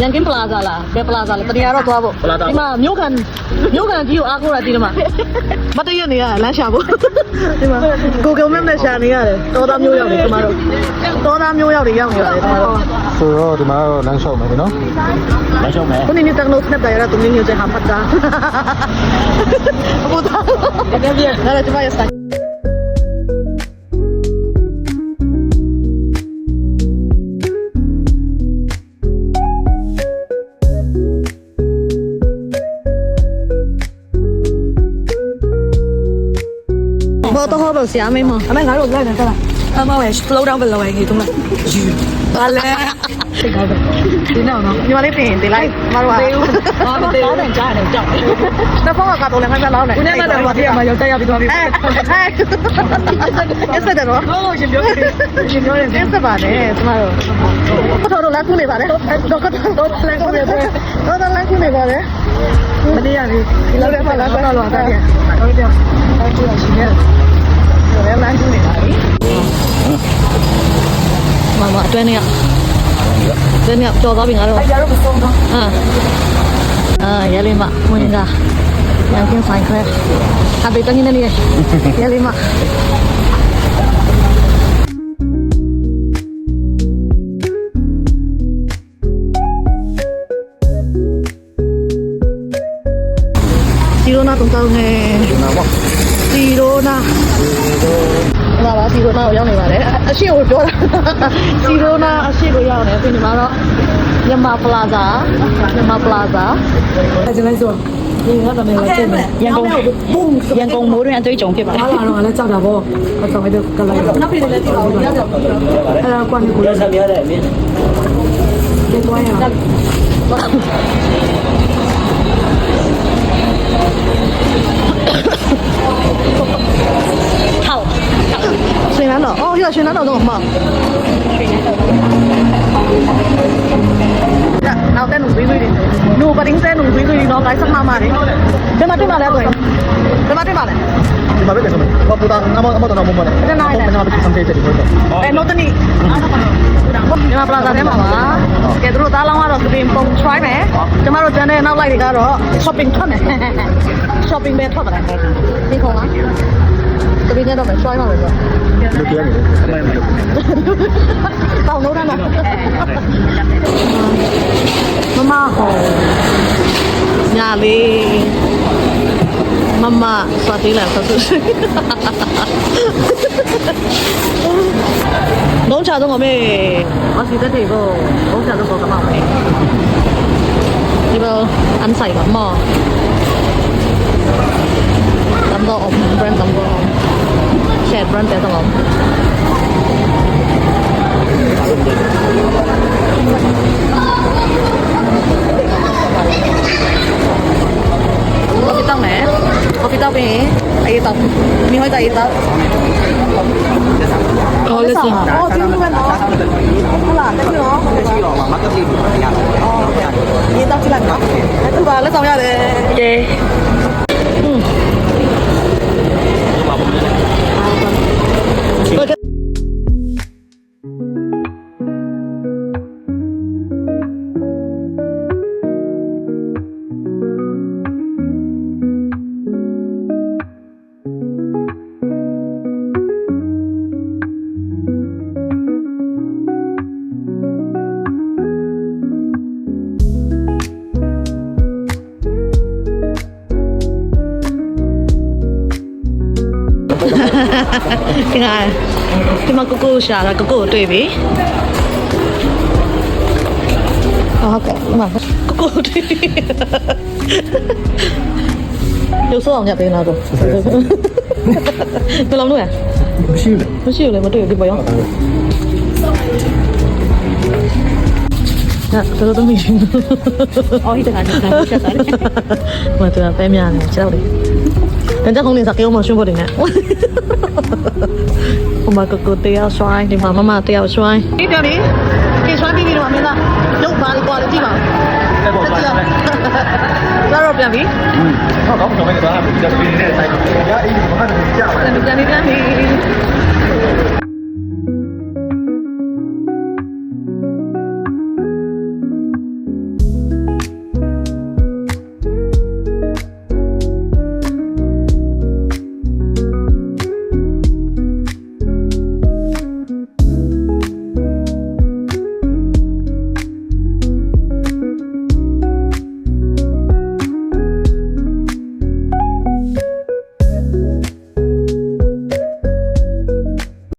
ရန်ကင်းပလာဇာလားဘယ်ပလာဇာလဲတနေရာတော့သွားဖို့ဒီမှာမြို့ခံကြီးကိုအားကိုးတာဒီမှာမတည့်ရနေရလမ်းရှာဖို့ဒီမှာ Google Map နဲ့ရှာနေရတယ်တောသားမျိုးရောက်နေဒီမှာတော့တောသားမျိုးရောက်နေရောက်နေရတယ်ဒီမှာတော့ ဆိုတော့ဒီမှာတော့လမ်းလျှောက်မယ်နော်လမ်းလျှောက်မယ် ခုနေနေတက်လို့ snap တယ်ရတော့သူမျိုးချက်ဟာဖတ်တာဘုရားဒါလည်းဒီမှာရစဘောတော့ဘောဆရာမေးမအမေငါတို့လိုက်နေကြလားအမေက slow down ဘယ်လိုလဲဒီတော့ဘာလဲဒီနောက်နော်ညီမလေးပြင်တင်လိုက်မတော်သေးဘူးဘာမသေးဘူးတော့ကြားတယ်ကြောက်တော့ဘောကတော့လည်းမဆက်လောက်နဲ့ခုနကတော့ဘာပြရမှာရောက်တက်ရပြီးသွားပြီအဲ့ဆက်တယ်နော်ဟုတ်ရှင်ပြောတယ်ဆက်ပါတယ်ကျမတို့တော့လက်ခုနေပါတယ်တော့လက်ခုနေပါတယ်တော့လက်ခုနေပါတယ်မနေရဘူးဒီလိုလည်းမလာတော့တော့တာပြန်ဟုတ်တယ်ဟုတ်တယ်ရှင်ရဲ့တော့လမ်းခုနေပါပြီမအတွဲနေရ这鸟找到饼了，野里嘛，我那个2,300块，还得等你那里，野里嘛。西罗那东东哎，西罗那。လာပါစီရိုနာကိုရောက်နေပါတယ်အရှိကိုပြောတာစီရိုနာအရှိကိုရောက်နေပြီဒီမှာတော့မြန်မာပလာဇာအဲ့ဒီလိုက်ဆိုဒီကတော့လည်းကျင်းရန်ကုန်မိုးတွင်အတွေ့အကြုံဖြစ်ပါတယ်အားလုံးကလည်းကြောက်တာပေါ့အဆောင်အဲ့ဒါကလည်းနောက်ပြည်လည်းကြည့်ပါဦးအဲ့ဒါကွာနေကိုလည်းဆက်ပြရတယ်မင်းဒီကွာရ好水南岛哦，现在水南岛这么棒。နောက်တဲ့နုံသွေးသွေးတွေနုပတင်းစဲနုံသွေးသွေးတွေတော့လိုက်စမှာမှာတယ်ဒီမှာတွေ့ပါလဲကိုဒီမှာတွေ့ပါလဲဒီမှာပဲတယ်ဆိုတော့ပူတာအမတော့မမလဲတနားတယ်ကျွန်တော်တို့စမ်းသေးတယ်ဒီလိုအဲနော်တနီဒီမှာပလာဇာထဲမှာပါကဲသူတို့သားလောင်းကတော့ပြင်ပုံ try မယ်ကျမတို့ကျန်တဲ့နောက်လိုက်တွေကတော့ shopping ထွက်မယ် shopping ပဲထွက်ပါတယ်ဒီခေါင်းလားတပင်းတော့ပဲ try မှာပဲဆိုလူပြောနေတယ်အမှန်မှန်တောင်းလို့ရမှာမမဟောညာလေးမမစွာသေးလားဆိုလုံးချတော့မေအစီတဲ့ကိုလုံးချတော့ကမမေဒီဘောအန်ဆိုင်ပါမောတမ်တော့ brand တမ်တော့ share brand တဲ့တော့coffee tao nè coffee tao về ai tao mi hỏi tại tao lên xin chứ không phải nó là cái đó đi tao chỉ làm nó thứ ba lấy xong ra đểဒီမှာကိုကိုရှာတာကိုကိုတွေ့ပြီဟုတ်ကဲ့ဒီမှာကိုကိုတွေ့ရုပ်စောအောင်ညပေးနာတော့ဘယ်လိုလုပ်လဲမရှိဘူးလေမတွေ့ဘူးဒီပေါ်ရောဒါတော့မရှိဘူးအော်ဟိတကနေဆက်ဆက်တယ်မတော်ပဲများနေချက်တော့等下红领巾给我们宣布的呢。我们哥哥都要摔，你妈妈都要摔。你这里给摔弟弟了没啦？有把你挂的地方。拉肉边皮。我搞不懂那个多少，比较便宜的，人家一定不看得起价。人家你。